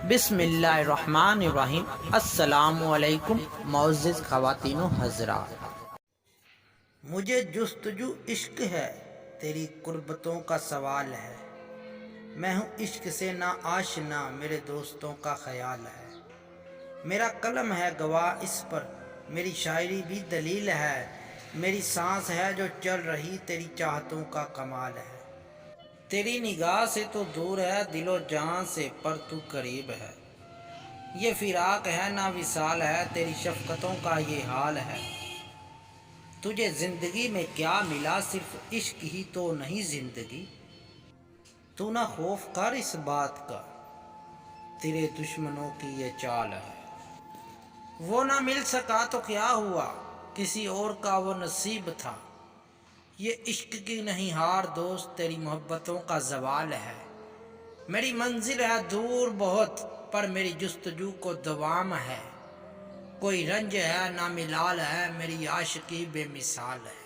بسم اللہ الرحمن الرحیم۔ السلام علیکم معزز خواتین و حضرات۔ مجھے جستجو عشق ہے، تیری قربتوں کا سوال ہے۔ میں ہوں عشق سے نا آشنا، میرے دوستوں کا خیال ہے۔ میرا قلم ہے گواہ اس پر، میری شاعری بھی دلیل ہے۔ میری سانس ہے جو چل رہی، تیری چاہتوں کا کمال ہے۔ تیری نگاہ سے تو دور ہے دل و جان سے، پر تو قریب ہے۔ یہ فراق ہے نہ وصال ہے، تیری شفقتوں کا یہ حال ہے۔ تجھے زندگی میں کیا ملا، صرف عشق ہی تو نہیں زندگی۔ تو نہ خوف کر اس بات کا، تیرے دشمنوں کی یہ چال ہے۔ وہ نہ مل سکا تو کیا ہوا، کسی اور کا وہ نصیب تھا۔ یہ عشق کی نہیں ہار دوست، تیری محبتوں کا زوال ہے۔ میری منزل ہے دور بہت، پر میری جستجو کو دوام ہے۔ کوئی رنج ہے نہ ملال ہے، میری عاشقی بے مثال ہے۔